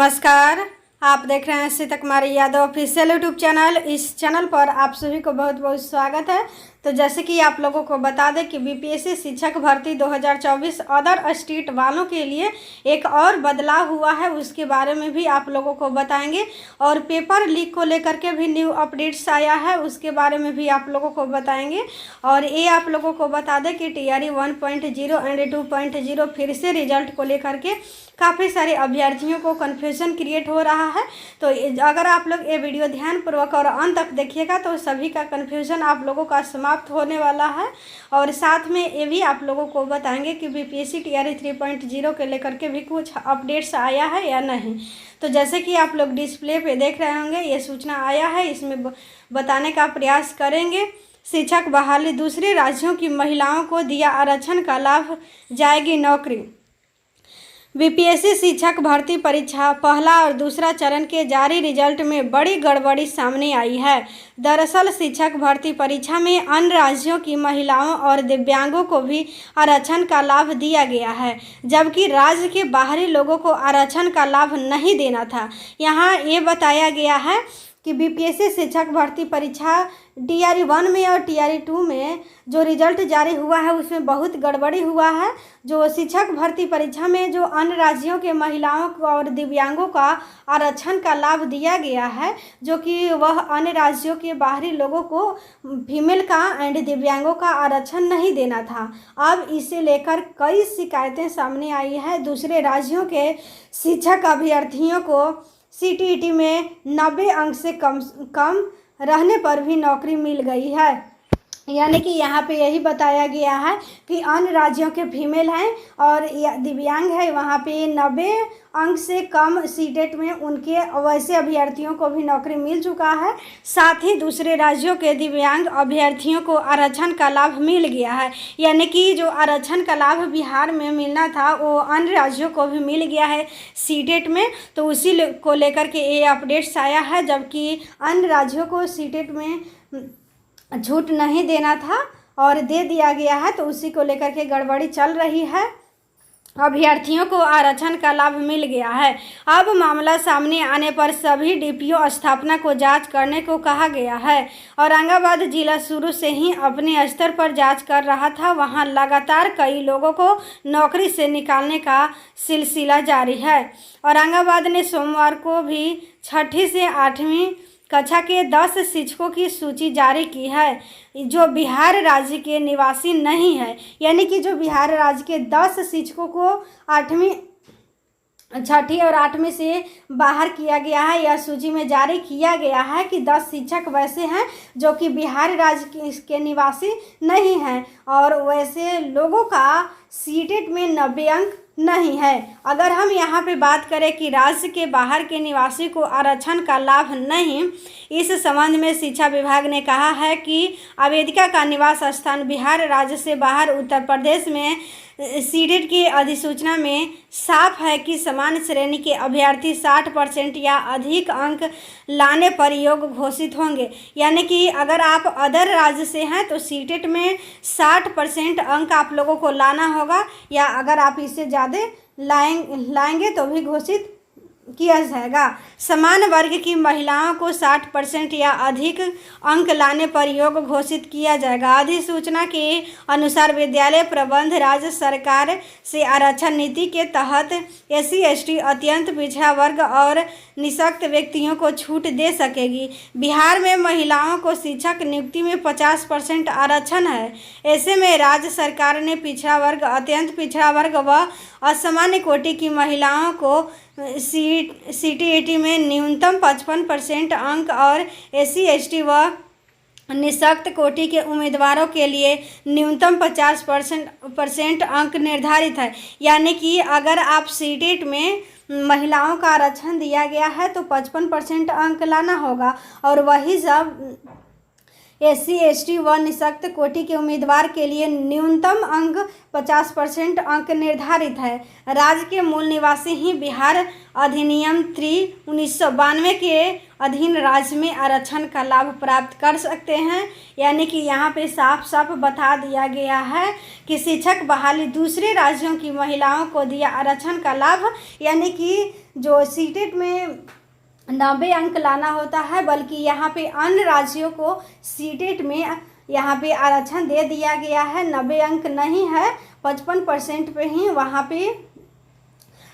नमस्कार। आप देख रहे हैं सीता कुमारी यादव ऑफिशियल यूट्यूब चैनल। इस चैनल पर आप सभी को बहुत बहुत स्वागत है। तो जैसे कि आप लोगों को बता दें कि बीपीएससी शिक्षक भर्ती 2024 अदर स्टेट वालों के लिए एक और बदलाव हुआ है, उसके बारे में भी आप लोगों को बताएंगे। और पेपर लीक को लेकर के भी न्यू अपडेट्स आया है, उसके बारे में भी आप लोगों को बताएंगे। और ये आप लोगों को बता दें कि टीआरई 1.0 एंड 2.0 फिर से रिजल्ट को लेकर के काफ़ी सारे अभ्यर्थियों को कन्फ्यूजन क्रिएट हो रहा है। तो अगर आप लोग ये वीडियो ध्यानपूर्वक और अंत तक देखिएगा तो सभी का कन्फ्यूजन आप लोगों का समाप्त होने वाला है। और साथ में ये भी आप लोगों को बताएंगे कि बीपीएससी टीआरई 3.0 के लेकर के भी कुछ अपडेट्स आया है या नहीं। तो जैसे कि आप लोग डिस्प्ले पे देख रहे होंगे, ये सूचना आया है, इसमें बताने का प्रयास करेंगे। शिक्षक बहाली, दूसरे राज्यों की महिलाओं को दिया आरक्षण का लाभ, जाएगी नौकरी। बीपीएससी शिक्षक भर्ती परीक्षा पहला और दूसरा चरण के जारी रिजल्ट में बड़ी गड़बड़ी सामने आई है। दरअसल शिक्षक भर्ती परीक्षा में अन्य राज्यों की महिलाओं और दिव्यांगों को भी आरक्षण का लाभ दिया गया है, जबकि राज्य के बाहरी लोगों को आरक्षण का लाभ नहीं देना था। यहाँ ये बताया गया है कि बीपीएससी शिक्षक भर्ती परीक्षा टीआरई 1 में और टीआरई 2 में जो रिजल्ट जारी हुआ है उसमें बहुत गड़बड़ी हुआ है। जो शिक्षक भर्ती परीक्षा में जो अन्य राज्यों के महिलाओं और दिव्यांगों का आरक्षण का लाभ दिया गया है, जो कि वह अन्य राज्यों के बाहरी लोगों को फीमेल का एंड दिव्यांगों का आरक्षण नहीं देना था। अब इसे लेकर कई शिकायतें सामने आई है। दूसरे राज्यों के शिक्षक अभ्यर्थियों को सीटीईटी में 90 अंक से कम रहने पर भी नौकरी मिल गई है। यानी कि यहाँ पे यही बताया गया है कि अन्य राज्यों के फीमेल हैं और दिव्यांग है, वहाँ पे 90 अंक से कम सीटेट में उनके वैसे अभ्यर्थियों को भी नौकरी मिल चुका है। साथ ही दूसरे राज्यों के दिव्यांग अभ्यर्थियों को आरक्षण का लाभ मिल गया है। यानी कि जो आरक्षण का लाभ बिहार में मिलना था वो अन्य राज्यों को भी मिल गया है सीटेट में। तो उसी को लेकर के ये अपडेट्स आया है, जबकि अन्य राज्यों को सीटेट में छूट नहीं देना था और दे दिया गया है। तो उसी को लेकर के गड़बड़ी चल रही है। अभ्यर्थियों को आरक्षण का लाभ मिल गया है। अब मामला सामने आने पर सभी डीपीओ स्थापना को जांच करने को कहा गया है। औरंगाबाद जिला शुरू से ही अपने स्तर पर जांच कर रहा था। वहां लगातार कई लोगों को नौकरी से निकालने का सिलसिला जारी है। औरंगाबाद ने सोमवार को भी 6ठी से 8वीं कक्षा के 10 शिक्षकों की सूची जारी की है जो बिहार राज्य के निवासी नहीं है। यानी कि जो बिहार राज्य के 10 शिक्षकों को 8वीं 6ठी और 8वीं से बाहर किया गया है। यह सूची में जारी किया गया है कि 10 शिक्षक वैसे हैं जो कि बिहार राज्य के निवासी नहीं हैं और वैसे लोगों का सीटेट में 90 अंक नहीं है। अगर हम यहाँ पे बात करें कि राज्य के बाहर के निवासी को आरक्षण का लाभ नहीं, इस संबंध में शिक्षा विभाग ने कहा है कि आवेदिका का निवास स्थान बिहार राज्य से बाहर उत्तर प्रदेश में सीटेट की अधिसूचना में साफ है कि समान श्रेणी के अभ्यर्थी 60% या अधिक अंक लाने पर योग्य घोषित होंगे। यानी कि अगर आप अदर राज्य से हैं तो सीटेट में 60% अंक आप लोगों को लाना होगा, या अगर आप इससे ज़्यादा लाएंगे तो भी घोषित किया जाएगा। समान वर्ग की महिलाओं को 60% या अधिक अंक लाने पर योग्य घोषित किया जाएगा। अधिसूचना के अनुसार विद्यालय प्रबंध राज्य सरकार से आरक्षण नीति के तहत एससी एसटी, अत्यंत पिछड़ा वर्ग और निःशक्त व्यक्तियों को छूट दे सकेगी। बिहार में महिलाओं को शिक्षक नियुक्ति में 50% आरक्षण है। ऐसे में राज्य सरकार ने पिछड़ा वर्ग, अत्यंत पिछड़ा वर्ग व असामान्य कोटि की महिलाओं को सीटीईटी में न्यूनतम 55% अंक और एससी एसटी व निःशक्त कोटि के उम्मीदवारों के लिए न्यूनतम 50% अंक निर्धारित है। यानी कि अगर आप सीटेट में महिलाओं का आरक्षण दिया गया है तो 55% अंक लाना होगा। और वही जब SC ST व निःशक्त कोटि के उम्मीदवार के लिए न्यूनतम अंक 50% अंक निर्धारित है। राज्य के मूल निवासी ही बिहार अधिनियम 1992 के अधीन राज्य में आरक्षण का लाभ प्राप्त कर सकते हैं। यानी कि यहाँ पे साफ साफ बता दिया गया है कि शिक्षक बहाली दूसरे राज्यों की महिलाओं को दिया आरक्षण का लाभ, यानी कि जो सीटेट में 90 अंक लाना होता है, बल्कि यहाँ पे अन्य राज्यों को सीटेट में यहाँ पे आरक्षण दे दिया गया है। 90 अंक नहीं है, 55% पे ही वहाँ पे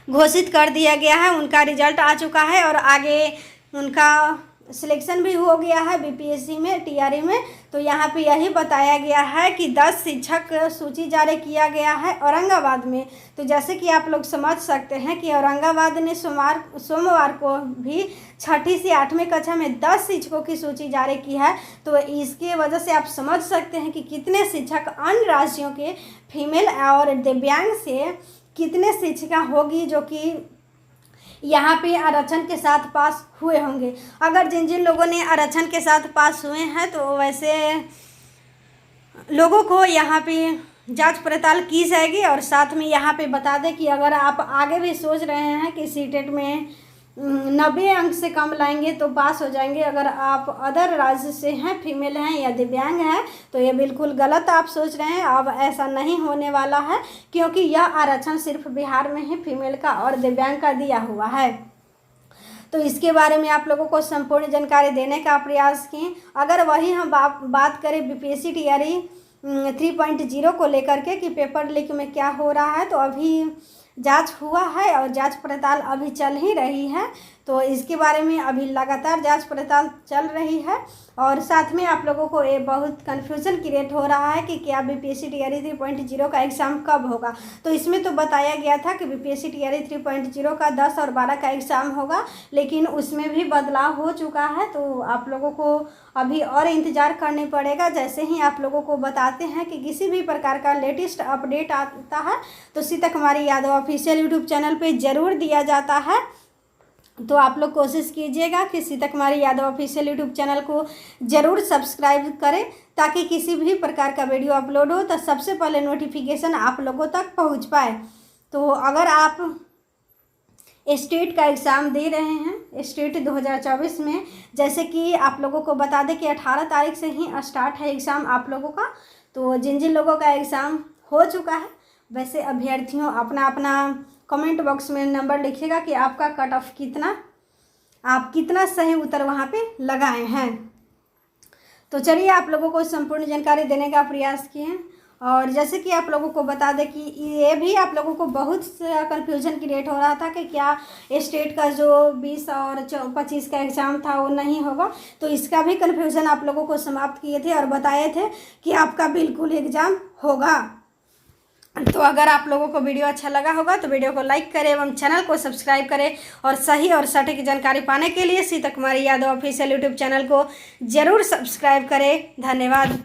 घोषित कर दिया गया है। उनका रिजल्ट आ चुका है और आगे उनका सिलेक्शन भी हो गया है BPSC में, TRE में। तो यहाँ पे यही बताया गया है कि 10 शिक्षक सूची जारी किया गया है औरंगाबाद में। तो जैसे कि आप लोग समझ सकते हैं कि औरंगाबाद ने सोमवार को भी 6ठी से 8वीं कक्षा में 10 शिक्षकों की सूची जारी की है। तो इसके वजह से आप समझ सकते हैं कि कितने शिक्षक अन्य राज्यों के फीमेल और दिव्यांग से कितने शिक्षिका होगी जो कि यहाँ पे आरक्षण के साथ पास हुए होंगे। अगर जिन जिन लोगों ने आरक्षण के साथ पास हुए हैं तो वैसे लोगों को यहाँ पे जांच पड़ताल की जाएगी। और साथ में यहाँ पे बता दें कि अगर आप आगे भी सोच रहे हैं कि सीटेट में 90 अंक से कम लाएंगे तो पास हो जाएंगे, अगर आप अदर राज्य से हैं, फीमेल हैं या दिव्यांग हैं, तो ये बिल्कुल गलत आप सोच रहे हैं। अब ऐसा नहीं होने वाला है, क्योंकि यह आरक्षण सिर्फ बिहार में ही फीमेल का और दिव्यांग का दिया हुआ है। तो इसके बारे में आप लोगों को संपूर्ण जानकारी देने का प्रयास किए। अगर वही हम बात करें BPSC TRE 3.0 को लेकर के कि पेपर लीक में क्या हो रहा है, तो अभी जांच हुआ है और जांच पड़ताल अभी चल ही रही है। तो इसके बारे में अभी लगातार जांच पड़ताल चल रही है। और साथ में आप लोगों को ये बहुत कन्फ्यूज़न क्रिएट हो रहा है कि क्या BPSC TRE 3.0 का एग्ज़ाम कब होगा। तो इसमें तो बताया गया था कि BPSC TRE 3.0 का 10 और 12 का एग्ज़ाम होगा, लेकिन उसमें भी बदलाव हो चुका है। तो आप लोगों को अभी और इंतज़ार करनी पड़ेगा। जैसे ही आप लोगों को बताते हैं कि किसी भी प्रकार का लेटेस्ट अपडेट आता है तो सीता कुमारी यादव ऑफिशियल यूट्यूब चैनल पे ज़रूर दिया जाता है। तो आप लोग कोशिश कीजिएगा कि सीता कुमारी यादव ऑफिशियल यूट्यूब चैनल को ज़रूर सब्सक्राइब करें, ताकि किसी भी प्रकार का वीडियो अपलोड हो तो सबसे पहले नोटिफिकेशन आप लोगों तक पहुंच पाए। तो अगर आप स्टेट का एग्ज़ाम दे रहे हैं, स्टेट 2024 में, जैसे कि आप लोगों को बता दें कि 18 तारीख से ही स्टार्ट है एग्ज़ाम आप लोगों का। तो जिन जिन लोगों का एग्ज़ाम हो चुका है, वैसे अभ्यर्थियों अपना अपना कमेंट बॉक्स में नंबर लिखिएगा कि आपका कट ऑफ कितना, आप कितना सही उत्तर वहाँ पे लगाए हैं। तो चलिए आप लोगों को संपूर्ण जानकारी देने का प्रयास किए। और जैसे कि आप लोगों को बता दें कि ये भी आप लोगों को बहुत सा कन्फ्यूजन क्रिएट हो रहा था कि क्या स्टेट का जो 20 और 25 का एग्ज़ाम था वो नहीं होगा। तो इसका भी कन्फ्यूज़न आप लोगों को समाप्त किए थे और बताए थे कि आपका बिल्कुल एग्ज़ाम होगा। तो अगर आप लोगों को वीडियो अच्छा लगा होगा तो वीडियो को लाइक करें एवं चैनल को सब्सक्राइब करें। और सही और सटीक जानकारी पाने के लिए सीता कुमारी यादव ऑफिशियल यूट्यूब चैनल को ज़रूर सब्सक्राइब करें। धन्यवाद।